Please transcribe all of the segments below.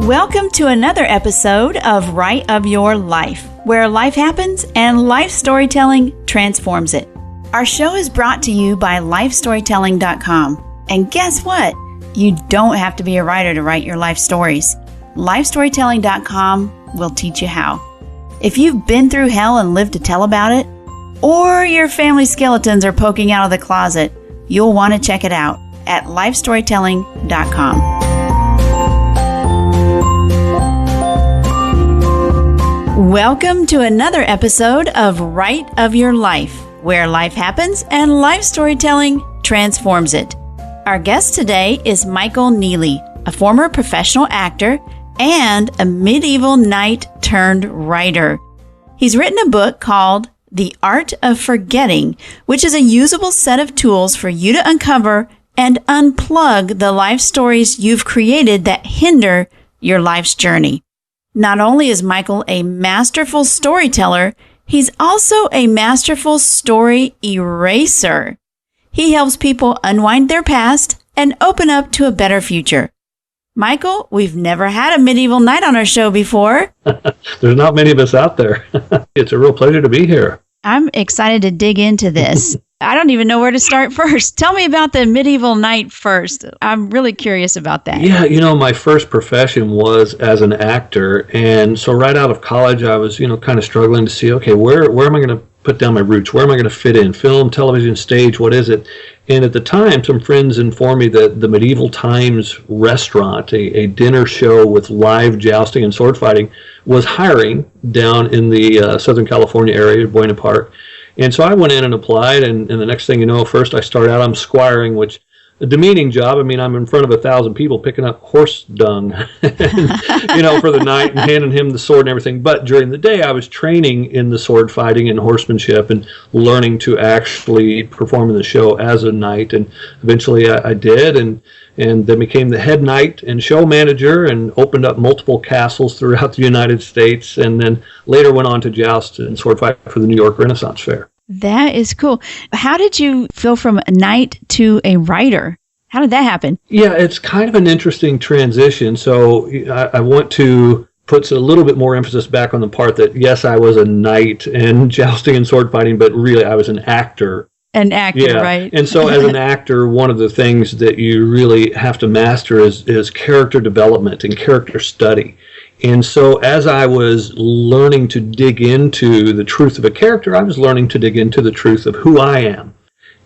Welcome to another episode of Right of Your Life, where life happens and life storytelling transforms it. Our show is brought to you by lifestorytelling.com. And guess what? You don't have to be a writer to write your life stories. Lifestorytelling.com will teach you how. If you've been through hell and lived to tell about it, or your family skeletons are poking out of the closet, you'll want to check it out at lifestorytelling.com. Welcome to another episode of Right of Your Life, where life happens and life storytelling transforms it. Our guest today is Michael Neeley, a former professional actor and a medieval knight turned writer. He's written a book called The Art of Forgetting, which is a usable set of tools for you to uncover and unplug the life stories you've created that hinder your life's journey. Not only is Michael a masterful storyteller, he's also a masterful story eraser. He helps people unwind their past and open up to a better future. Michael, we've never had a medieval knight on our show before. There's not many of us out there. It's a real pleasure to be here. I'm excited to dig into this. I don't even know where to start first. Tell me about the medieval knight first. I'm really curious about that. Yeah, my first profession was as an actor. And so right out of college, I was, kind of struggling to see, okay, where am I going to put down my roots? Where am I going to fit in? Film, television, stage, what is it? And at the time, some friends informed me that the Medieval Times restaurant, a dinner show with live jousting and sword fighting, was hiring down in the Southern California area, Buena Park. And so I went in and applied, and the next thing you know, first I start out, I'm squiring, which a demeaning job. I mean, I'm in front of 1,000 people picking up horse dung, for the night and handing him the sword and everything. But during the day, I was training in the sword fighting and horsemanship and learning to actually perform in the show as a knight. And eventually I did, and then became the head knight and show manager and opened up multiple castles throughout the United States, and then later went on to joust and sword fight for the New York Renaissance Fair. That is cool. How did you go from a knight to a writer? How did that happen? Yeah, it's kind of an interesting transition. So I want to put a little bit more emphasis back on the part that, yes, I was a knight and jousting and sword fighting, but really I was an actor. An actor, yeah. Right. And so as an actor, one of the things that you really have to master is character development and character study. And so as I was learning to dig into the truth of a character, I was learning to dig into the truth of who I am.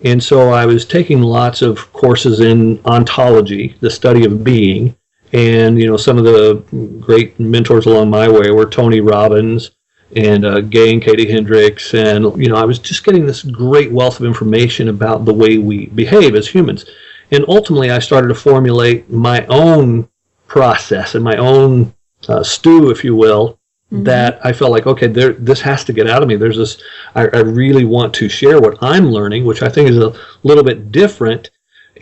And so I was taking lots of courses in ontology, the study of being. And, some of the great mentors along my way were Tony Robbins and Gay and Katie Hendricks. And, I was just getting this great wealth of information about the way we behave as humans. And ultimately, I started to formulate my own process and my own stew, if you will, that I felt like, okay, this has to get out of me. There's this, I really want to share what I'm learning, which I think is a little bit different,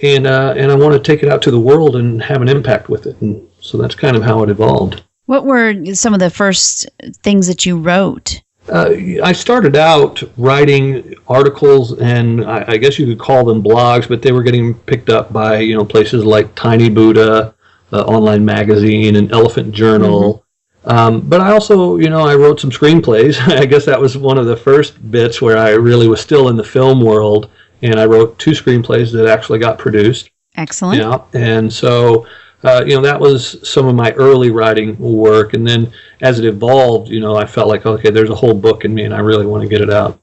and I want to take it out to the world and have an impact with it. And so that's kind of how it evolved. What were some of the first things that you wrote? I started out writing articles, and I guess you could call them blogs, but they were getting picked up by places like Tiny Buddha, online magazine, and Elephant Journal. But I also, I wrote some screenplays. I guess that was one of the first bits where I really was still in the film world, and I wrote 2 screenplays that actually got produced. Excellent. Yeah, and so, that was some of my early writing work. And then as it evolved, I felt like, okay, there's a whole book in me, and I really want to get it out.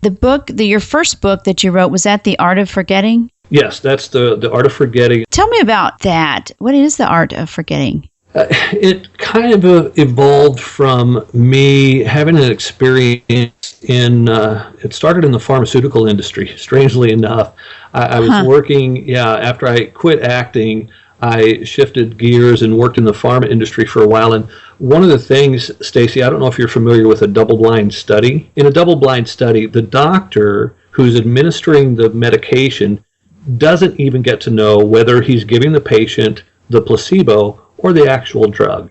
The book, your first book that you wrote, was that The Art of Forgetting? Yes, that's the Art of Forgetting. Tell me about that. What is the Art of Forgetting? It kind of evolved from me having an experience it started in the pharmaceutical industry, strangely enough. I was working, after I quit acting, I shifted gears and worked in the pharma industry for a while. And one of the things, Stacy, I don't know if you're familiar with a double-blind study. In a double-blind study, the doctor who's administering the medication doesn't even get to know whether he's giving the patient the placebo or the actual drug.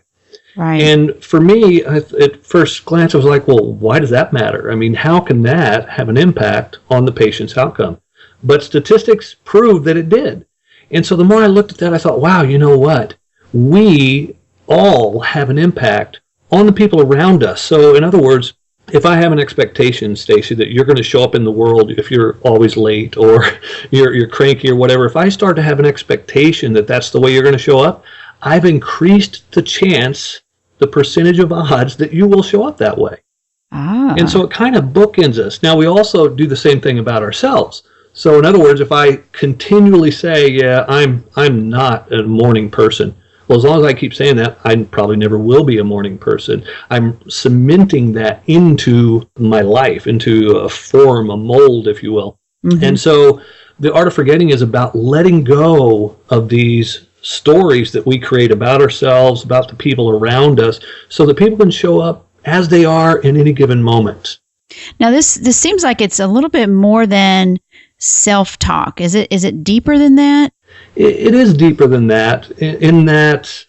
Right. And for me, at first glance, I was like, well, why does that matter? I mean, how can that have an impact on the patient's outcome? But statistics proved that it did. And so the more I looked at that, I thought, wow, you know what? We all have an impact on the people around us. So in other words, if I have an expectation, Stacy, that you're going to show up in the world if you're always late or you're cranky or whatever, if I start to have an expectation that that's the way you're going to show up, I've increased the percentage of odds that you will show up that way. And so it kind of bookends us. Now, we also do the same thing about ourselves. So in other words, if I continually say, yeah, I'm not a morning person, well, as long as I keep saying that, I probably never will be a morning person. I'm cementing that into my life, into a form, a mold, if you will. Mm-hmm. And so the art of forgetting is about letting go of these stories that we create about ourselves, about the people around us, so that people can show up as they are in any given moment. Now, this seems like it's a little bit more than self-talk. Is it deeper than that? It is deeper than that, in that,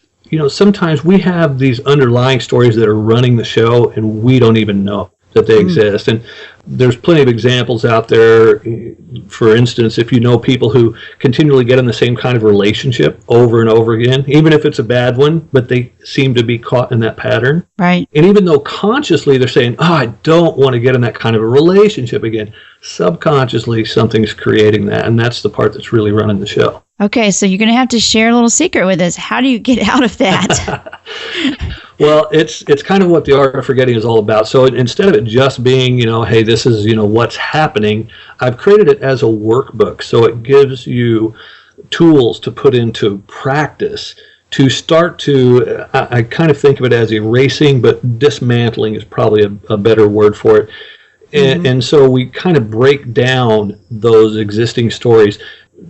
sometimes we have these underlying stories that are running the show and we don't even know that they exist. And there's plenty of examples out there. For instance, if you know people who continually get in the same kind of relationship over and over again, even if it's a bad one, but they seem to be caught in that pattern. Right. And even though consciously they're saying, I don't want to get in that kind of a relationship again, subconsciously something's creating that. And that's the part that's really running the show. Okay, so you're going to have to share a little secret with us. How do you get out of that? Well, it's kind of what the art of forgetting is all about. So instead of it just being, hey, this is, what's happening, I've created it as a workbook. So it gives you tools to put into practice to start to, I kind of think of it as erasing, but dismantling is probably a better word for it. And so we kind of break down those existing stories.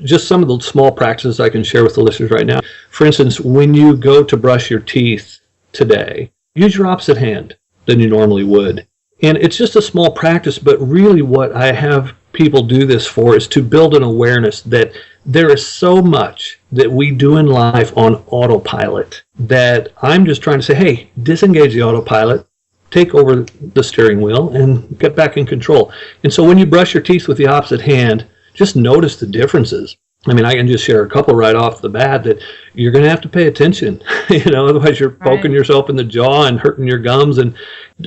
Just some of the small practices I can share with the listeners right now. For instance, when you go to brush your teeth today, use your opposite hand than you normally would. And it's just a small practice, but really what I have people do this for is to build an awareness that there is so much that we do in life on autopilot that I'm just trying to say, hey, disengage the autopilot, take over the steering wheel, and get back in control. And so when you brush your teeth with the opposite hand, just notice the differences. I mean, I can just share a couple right off the bat that you're going to have to pay attention. Otherwise you're poking yourself in the jaw and hurting your gums, and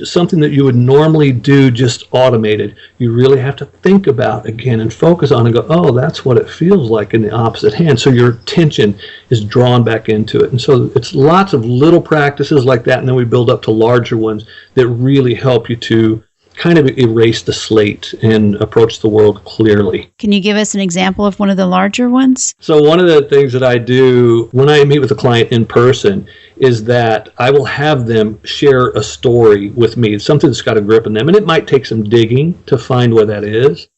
something that you would normally do just automated, you really have to think about again and focus on and go, oh, that's what it feels like in the opposite hand. So your attention is drawn back into it. And so it's lots of little practices like that, and then we build up to larger ones that really help you to kind of erase the slate and approach the world clearly. Can you give us an example of one of the larger ones? So one of the things that I do when I meet with a client in person is that I will have them share a story with me. It's something that's got a grip on them, and it might take some digging to find where that is.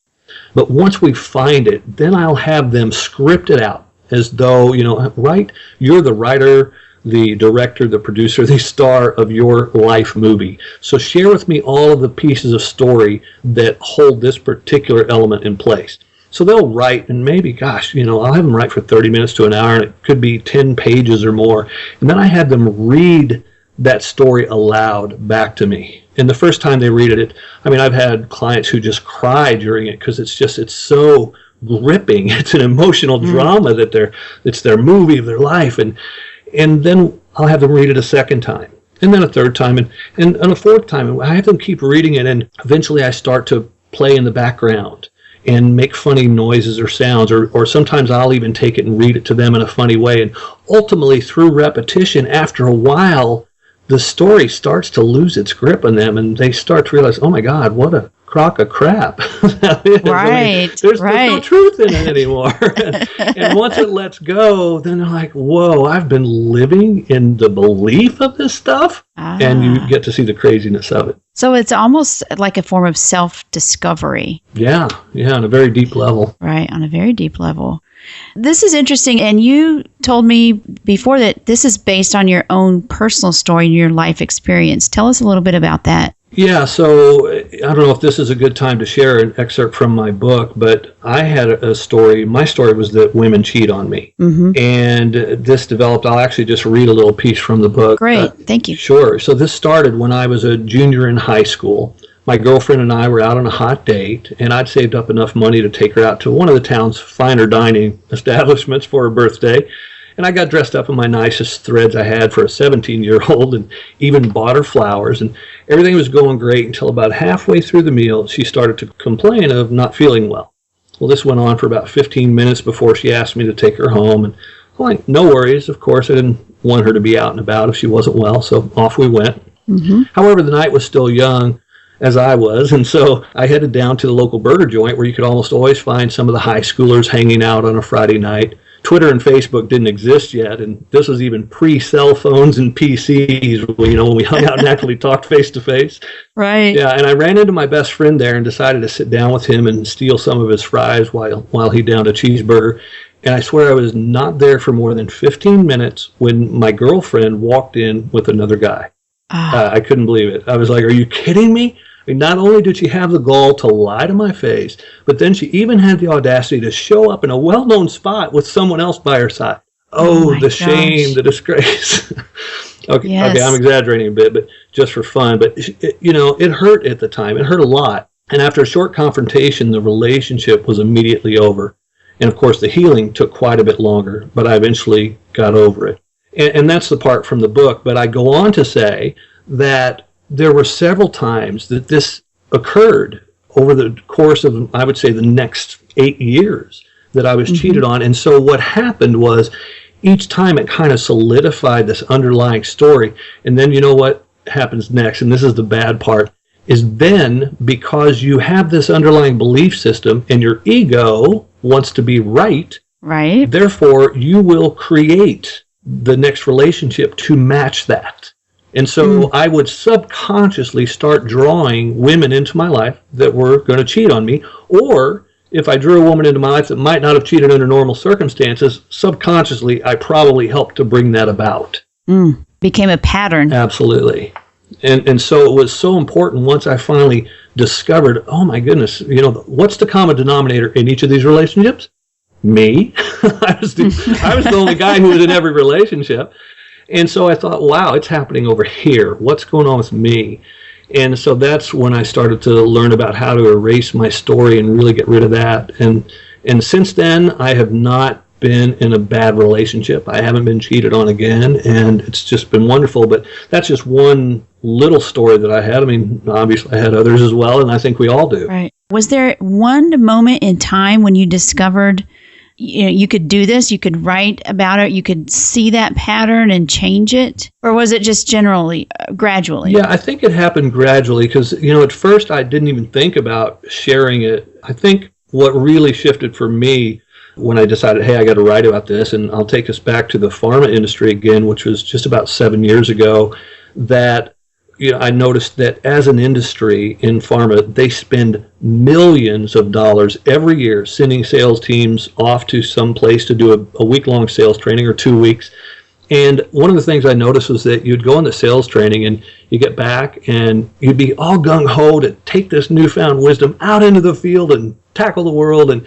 But once we find it, then I'll have them script it out as though, right, you're the writer, the director, the producer, the star of your life movie. So share with me all of the pieces of story that hold this particular element in place. So they'll write, and maybe, I'll have them write for 30 minutes to an hour, and it could be 10 pages or more. And then I have them read that story aloud back to me. And the first time they read it, I've had clients who just cry during it because it's so gripping. It's an emotional drama that it's their movie of their life. And then I'll have them read it a second time, and then a third time, and a fourth time. I have them keep reading it, and eventually I start to play in the background and make funny noises or sounds, or sometimes I'll even take it and read it to them in a funny way. And ultimately, through repetition, after a while, the story starts to lose its grip on them, and they start to realize, oh my God, what a crock of crap. There's no truth in it anymore. and once it lets go, then they're like, whoa, I've been living in the belief of this stuff. And you get to see the craziness of it. So it's almost like a form of self-discovery. Yeah, on a very deep level. Right, on a very deep level. This is interesting, and you told me before that this is based on your own personal story and your life experience. Tell us a little bit about that. Yeah, so I don't know if this is a good time to share an excerpt from my book, but I had a story. My story was that women cheat on me. Mm-hmm. And this developed, I'll actually just read a little piece from the book. Great, thank you. Sure. So this started when I was a junior in high school. My girlfriend and I were out on a hot date, and I'd saved up enough money to take her out to one of the town's finer dining establishments for her birthday. And I got dressed up in my nicest threads I had for a 17-year-old and even bought her flowers. And everything was going great until about halfway through the meal, she started to complain of not feeling well. Well, this went on for about 15 minutes before she asked me to take her home. And I'm like, no worries. Of course, I didn't want her to be out and about if she wasn't well, so off we went. Mm-hmm. However, the night was still young, as I was, and so I headed down to the local burger joint where you could almost always find some of the high schoolers hanging out on a Friday night. Twitter and Facebook didn't exist yet, and this was even pre-cell phones and PCs, when we hung out and actually talked face-to-face. Right. Yeah, and I ran into my best friend there and decided to sit down with him and steal some of his fries while he downed a cheeseburger. And I swear I was not there for more than 15 minutes when my girlfriend walked in with another guy. I couldn't believe it. I was like, are you kidding me? I mean, not only did she have the gall to lie to my face, but then she even had the audacity to show up in a well-known spot with someone else by her side. Oh, the shame, the disgrace. Okay, yes. Okay, I'm exaggerating a bit, but just for fun. But, it hurt at the time. It hurt a lot. And after a short confrontation, the relationship was immediately over. And, of course, the healing took quite a bit longer, but I eventually got over it. And that's the part from the book. But I go on to say that there were several times that this occurred over the course of, I would say, the next 8 years that I was cheated on. And so what happened was each time it kind of solidified this underlying story. And then you know what happens next, and this is the bad part, is then because you have this underlying belief system and your ego wants to be right, therefore you will create the next relationship to match that. And so I would subconsciously start drawing women into my life that were going to cheat on me. Or if I drew a woman into my life that might not have cheated under normal circumstances, subconsciously I probably helped to bring that about. Became a pattern. Absolutely. And so it was so important once I finally discovered, oh my goodness, what's the common denominator in each of these relationships? Me. I was the only guy who was in every relationship. And so I thought, wow, it's happening over here. What's going on with me? And so that's when I started to learn about how to erase my story and really get rid of that. And since then, I have not been in a bad relationship. I haven't been cheated on again, and it's just been wonderful. But that's just one little story that I had. I mean, obviously I had others as well, and I think we all do. Right. Was there one moment in time when you discovered you could do this, you could write about it, you could see that pattern and change it? Or was it just generally, gradually? Yeah, I think it happened gradually because, at first I didn't even think about sharing it. I think what really shifted for me when I decided, hey, I got to write about this, and I'll take us back to the pharma industry again, which was just about 7 years ago, that I noticed that as an industry in pharma, they spend millions of dollars every year sending sales teams off to some place to do a week-long sales training or 2 weeks. And one of the things I noticed was that you'd go into sales training and you get back and you'd be all gung-ho to take this newfound wisdom out into the field and tackle the world. And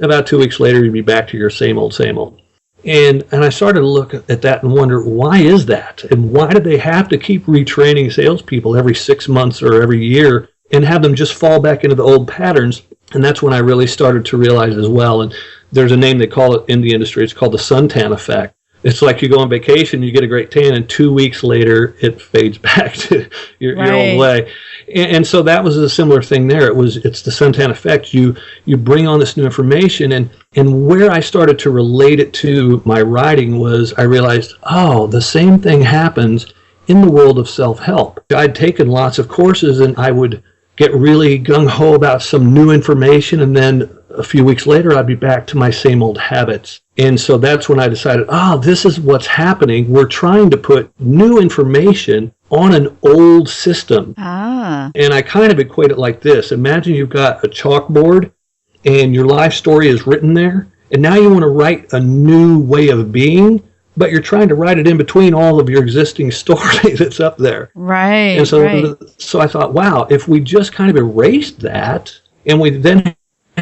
about 2 weeks later, you'd be back to your same old, same old. And I started to look at that and wonder, why is that? And why do they have to keep retraining salespeople every 6 months or every year and have them just fall back into the old patterns? And that's when I really started to realize as well. And there's a name they call it in the industry. It's called the suntan effect. It's like you go on vacation, you get a great tan, and 2 weeks later, it fades back to your old way. And so that was a similar thing there. It's the suntan effect. You bring on this new information, and where I started to relate it to my writing was I realized, oh, the same thing happens in the world of self-help. I'd taken lots of courses, and I would get really gung-ho about some new information, and then a few weeks later, I'd be back to my same old habits. And so that's when I decided, this is what's happening. We're trying to put new information on an old system. And I kind of equate it like this. Imagine you've got a chalkboard and your life story is written there. And now you want to write a new way of being, but you're trying to write it in between all of your existing story that's up there. Right. And so I thought, wow, if we just kind of erased that and we then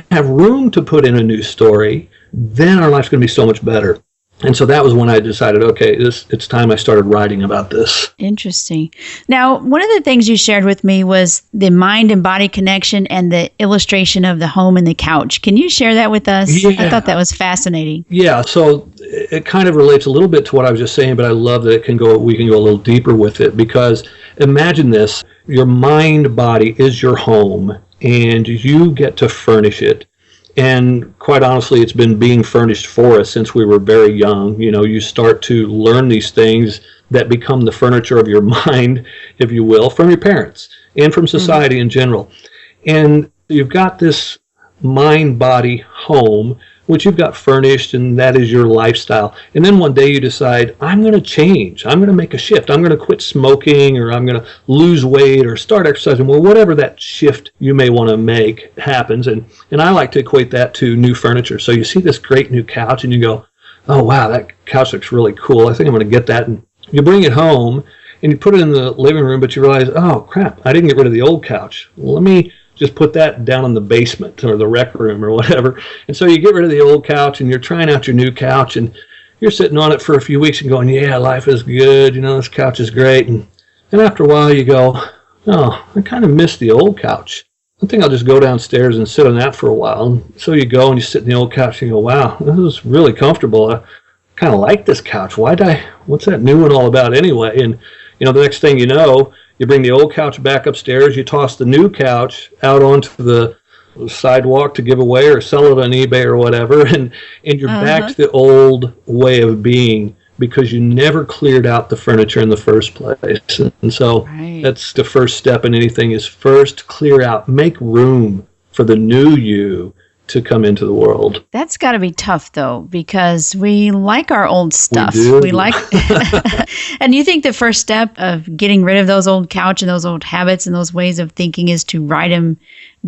have room to put in a new story, then our life's going to be so much better. And so that was when I decided, okay, it's time I started writing about this. Interesting. Now, one of the things you shared with me was the mind and body connection and the illustration of the home and the couch. Can you share that with us? Yeah. I thought that was fascinating. Yeah, so it kind of relates a little bit to what I was just saying, but I love that we can go a little deeper with it, because imagine this, your mind body is your home and you get to furnish it. And quite honestly, it's been being furnished for us since we were very young. You start to learn these things that become the furniture of your mind, if you will, from your parents and from society in general. And you've got this mind-body home, which you've got furnished, and that is your lifestyle. And then one day you decide, I'm going to change. I'm going to make a shift. I'm going to quit smoking, or I'm going to lose weight or start exercising. Well, whatever that shift you may want to make happens. And I like to equate that to new furniture. So you see this great new couch and you go, oh, wow, that couch looks really cool. I think I'm going to get that. And you bring it home and you put it in the living room, but you realize, oh, crap, I didn't get rid of the old couch. Well, let me just put that down in the basement or the rec room or whatever. And so you get rid of the old couch and you're trying out your new couch and you're sitting on it for a few weeks and going, yeah, life is good. This couch is great. And after a while you go, oh, I kind of miss the old couch. I think I'll just go downstairs and sit on that for a while. And so you go and you sit in the old couch and you go, wow, this is really comfortable. I kind of like this couch. What's that new one all about anyway? And the next thing you know, you bring the old couch back upstairs, you toss the new couch out onto the sidewalk to give away or sell it on eBay or whatever, and you're back to the old way of being because you never cleared out the furniture in the first place. And so that's the first step in anything, is first clear out, make room for the new you to come into the world. That's got to be tough, though, because we like our old stuff. We like, and you think the first step of getting rid of those old couch and those old habits and those ways of thinking is to write them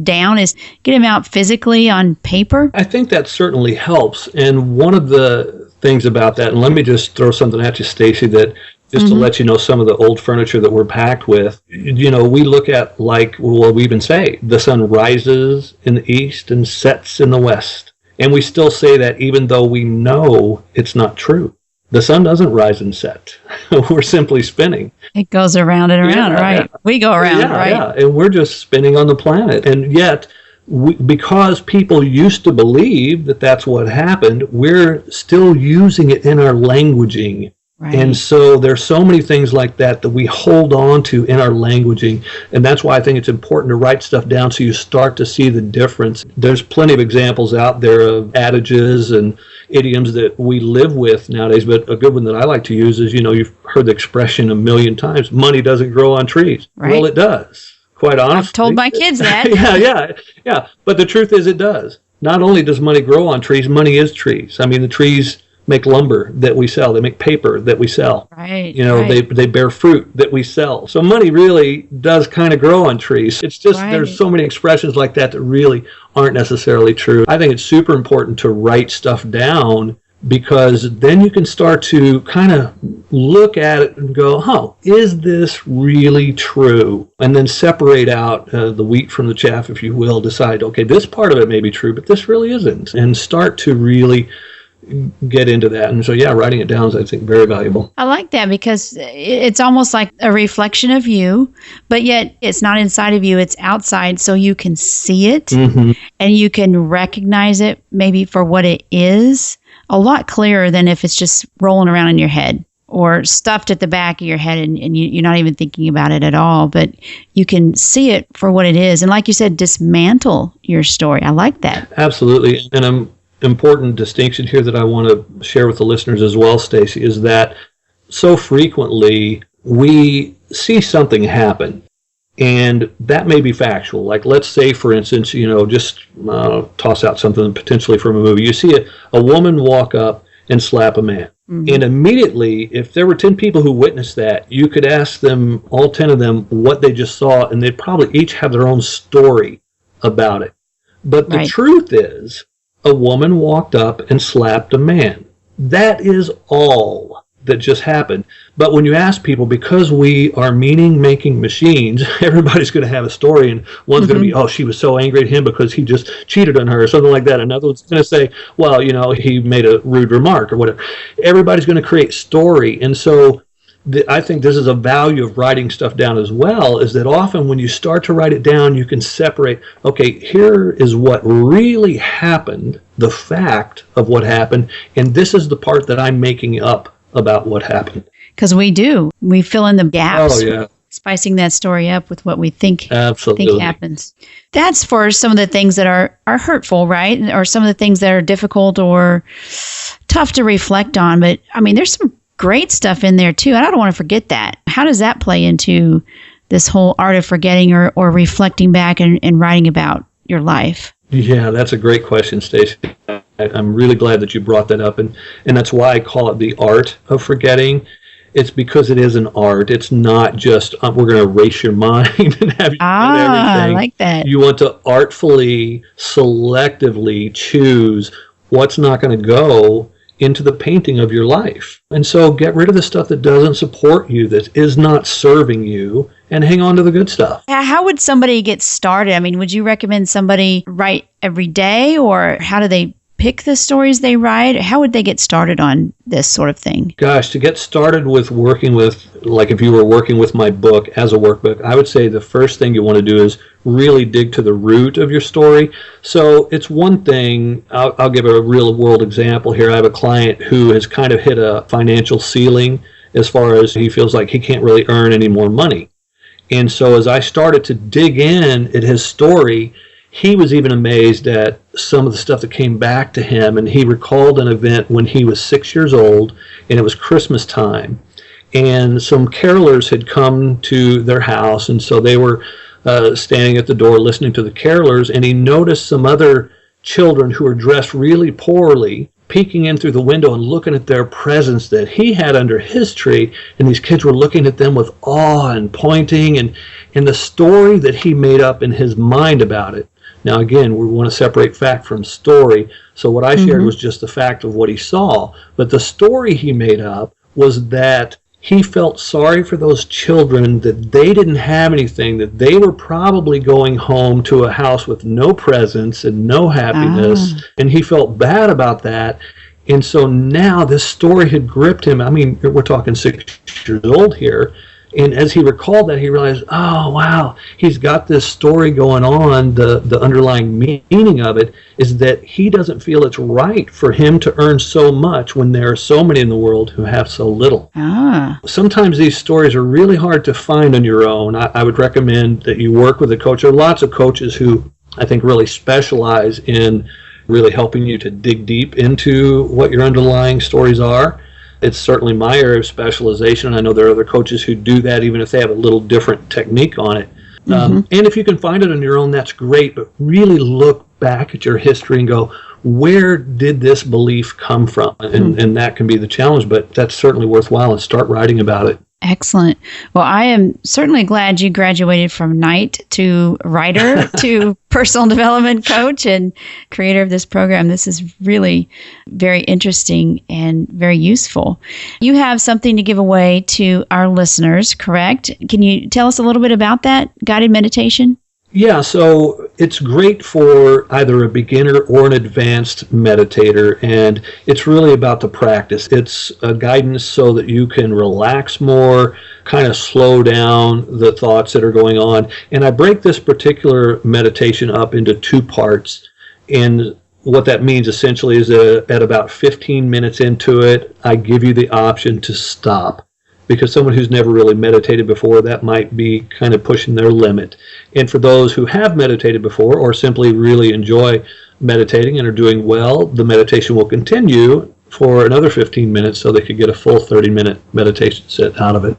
down, is get them out physically on paper? I think that certainly helps. And one of the things about that, and let me just throw something at you, Stacy, that just to let you know some of the old furniture that we're packed with, we look at, like, well, we even say the sun rises in the east and sets in the west. And we still say that even though we know it's not true. The sun doesn't rise and set. We're simply spinning. It goes around and around, right? Yeah. We go around, right? Yeah, and we're just spinning on the planet. And yet, because people used to believe that that's what happened, we're still using it in our languaging. Right. And so there's so many things like that we hold on to in our languaging. And that's why I think it's important to write stuff down so you start to see the difference. There's plenty of examples out there of adages and idioms that we live with nowadays. But a good one that I like to use is, you've heard the expression a million times, money doesn't grow on trees. Right. Well, it does, quite honestly. I've told my kids that. Yeah. But the truth is it does. Not only does money grow on trees, money is trees. I mean, the trees make lumber that we sell. They make paper that we sell. Right. They bear fruit that we sell. So money really does kind of grow on trees. It's just there's so many expressions like that really aren't necessarily true. I think it's super important to write stuff down, because then you can start to kind of look at it and go, is this really true? And then separate out the wheat from the chaff, if you will. Decide, okay, this part of it may be true, but this really isn't. And start to really get into that. And so, writing it down is, I think, very valuable. I like that, because it's almost like a reflection of you, but yet it's not inside of you, it's outside, so you can see it and you can recognize it maybe for what it is a lot clearer than if it's just rolling around in your head or stuffed at the back of your head and you're not even thinking about it at all, but you can see it for what it is. And like you said, dismantle your story. I like that. Absolutely. And important distinction here that I want to share with the listeners as well, Stacy, is that so frequently we see something happen, and that may be factual. Like, let's say, for instance, just toss out something potentially from a movie. You see a woman walk up and slap a man. And immediately, if there were 10 people who witnessed that, you could ask them, all 10 of them, what they just saw, and they'd probably each have their own story about it. But the truth is, a woman walked up and slapped a man. That is all that just happened. But when you ask people, because we are meaning-making machines, everybody's going to have a story, and one's going to be, oh, she was so angry at him because he just cheated on her, or something like that. Another one's going to say, well, he made a rude remark or whatever. Everybody's going to create story. And so I think this is a value of writing stuff down as well, is that often when you start to write it down, you can separate, okay, here is what really happened, the fact of what happened, and this is the part that I'm making up about what happened. Because we fill in the gaps. Oh, yeah. Spicing that story up with what we think happens. That's for some of the things that are hurtful, right? Or some of the things that are difficult or tough to reflect on. But I mean, there's some great stuff in there too. And I don't want to forget that. How does that play into this whole art of forgetting or reflecting back and writing about your life? Yeah, that's a great question, Stacey. I'm really glad that you brought that up. And that's why I call it the art of forgetting. It's because it is an art. It's not just, we're going to erase your mind and have you forget everything. I like that. You want to artfully, selectively choose what's not going to go into the painting of your life. And so get rid of the stuff that doesn't support you, that is not serving you, and hang on to the good stuff. How would somebody get started? I mean, would you recommend somebody write every day, or how do they pick the stories they write? How would they get started on this sort of thing? Gosh, to get started with working with, like if you were working with my book as a workbook, I would say the first thing you want to do is really dig to the root of your story. So it's one thing, I'll give a real world example here. I have a client who has kind of hit a financial ceiling as far as he feels like he can't really earn any more money. And so as I started to dig in at his story, he was even amazed at some of the stuff that came back to him. And he recalled an event when he was 6 years old, and it was Christmas time. And some carolers had come to their house, and so they were standing at the door listening to the carolers, and he noticed some other children who were dressed really poorly peeking in through the window and looking at their presents that he had under his tree, and these kids were looking at them with awe and pointing, and the story that he made up in his mind about it. Now, again, we want to separate fact from story, so what I shared was just the fact of what he saw, but the story he made up was that he felt sorry for those children, that they didn't have anything, that they were probably going home to a house with no presents and no happiness, and he felt bad about that. And so now this story had gripped him. I mean, we're talking 6 years old here. And as he recalled that, he realized, oh, wow, he's got this story going on. The underlying meaning of it is that he doesn't feel it's right for him to earn so much when there are so many in the world who have so little. Sometimes these stories are really hard to find on your own. I would recommend that you work with a coach. There are lots of coaches who I think really specialize in really helping you to dig deep into what your underlying stories are. It's certainly my area of specialization, and I know there are other coaches who do that, even if they have a little different technique on it. And if you can find it on your own, that's great, but really look back at your history and go, where did this belief come from? And that can be the challenge, but that's certainly worthwhile, and start writing about it. Excellent. Well, I am certainly glad you graduated from knight to writer to personal development coach and creator of this program. This is really very interesting and very useful. You have something to give away to our listeners, correct? Can you tell us a little bit about that guided meditation? Yeah, so it's great for either a beginner or an advanced meditator, and it's really about the practice. It's a guidance so that you can relax more, kind of slow down the thoughts that are going on. And I break this particular meditation up into two parts, and what that means essentially is that at about 15 minutes into it, I give you the option to stop. Because someone who's never really meditated before, that might be kind of pushing their limit. And for those who have meditated before or simply really enjoy meditating and are doing well, the meditation will continue for another 15 minutes so they could get a full 30-minute meditation set out of it.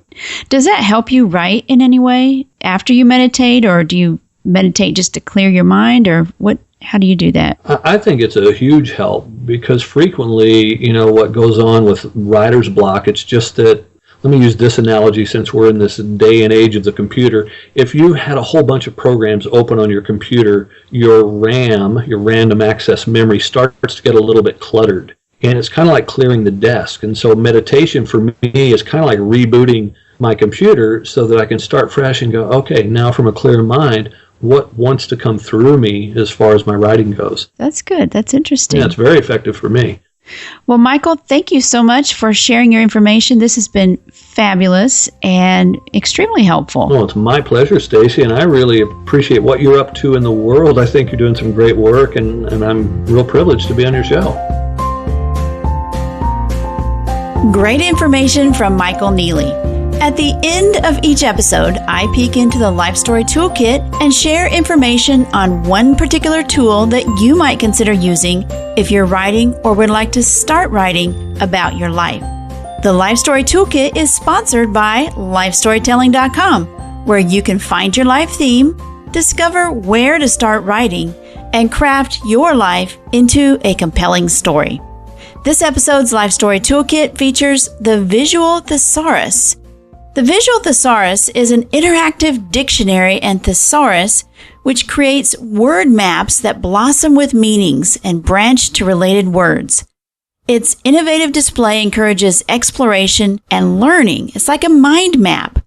Does that help you write in any way after you meditate, or do you meditate just to clear your mind, or what? How do you do that? I think it's a huge help, because frequently, what goes on with writer's block, it's just that, let me use this analogy since we're in this day and age of the computer. If you had a whole bunch of programs open on your computer, your RAM, your random access memory, starts to get a little bit cluttered. and it's kind of like clearing the desk. And so meditation for me is kind of like rebooting my computer so that I can start fresh and go, okay, now from a clear mind, what wants to come through me as far as my writing goes. That's good. That's interesting. Yeah, it's very effective for me. Well, Michael, thank you so much for sharing your information. This has been fabulous and extremely helpful. Well, it's my pleasure, Stacy, and I really appreciate what you're up to in the world. I think you're doing some great work, and I'm real privileged to be on your show. Great information from Michael Neeley. At the end of each episode, I peek into the Life Story Toolkit and share information on one particular tool that you might consider using if you're writing or would like to start writing about your life. The Life Story Toolkit is sponsored by lifestorytelling.com, where you can find your life theme, discover where to start writing, and craft your life into a compelling story. This episode's Life Story Toolkit features the Visual Thesaurus. The Visual Thesaurus is an interactive dictionary and thesaurus which creates word maps that blossom with meanings and branch to related words. Its innovative display encourages exploration and learning. It's like a mind map.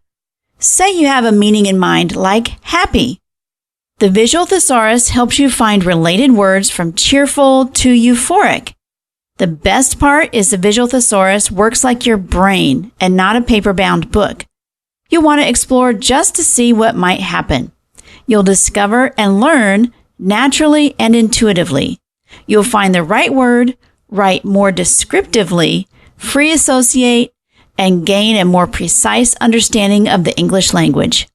Say you have a meaning in mind like happy. The Visual Thesaurus helps you find related words from cheerful to euphoric. The best part is the Visual Thesaurus works like your brain and not a paper-bound book. You'll want to explore just to see what might happen. You'll discover and learn naturally and intuitively. You'll find the right word, write more descriptively, free associate, and gain a more precise understanding of the English language.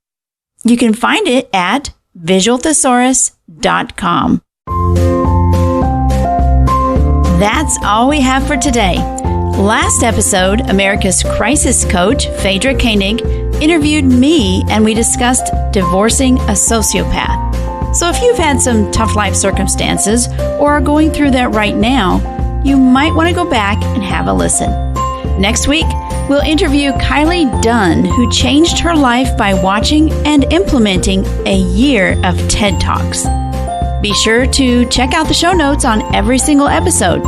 You can find it at visualthesaurus.com. That's all we have for today. Last episode, America's crisis coach, Phaedra Koenig, interviewed me and we discussed divorcing a sociopath. So if you've had some tough life circumstances or are going through that right now, you might want to go back and have a listen. Next week, we'll interview Kylie Dunn, who changed her life by watching and implementing a year of TED Talks. Be sure to check out the show notes on every single episode.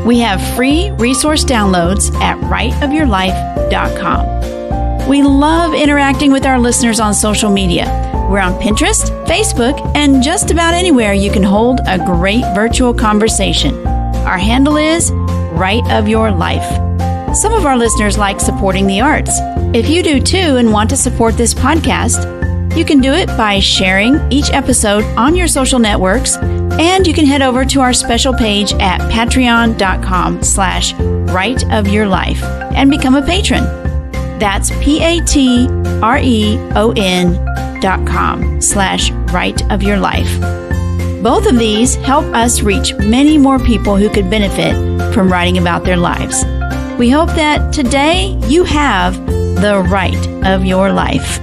We have free resource downloads at writeofyourlife.com. We love interacting with our listeners on social media. We're on Pinterest, Facebook, and just about anywhere you can hold a great virtual conversation. Our handle is Write of Your Life. Some of our listeners like supporting the arts. If you do too and want to support this podcast, you can do it by sharing each episode on your social networks, and you can head over to our special page at patreon.com/writeofyourlife and become a patron. That's patreon.com/writeofyourlife. Both of these help us reach many more people who could benefit from writing about their lives. We hope that today you have the right of your life.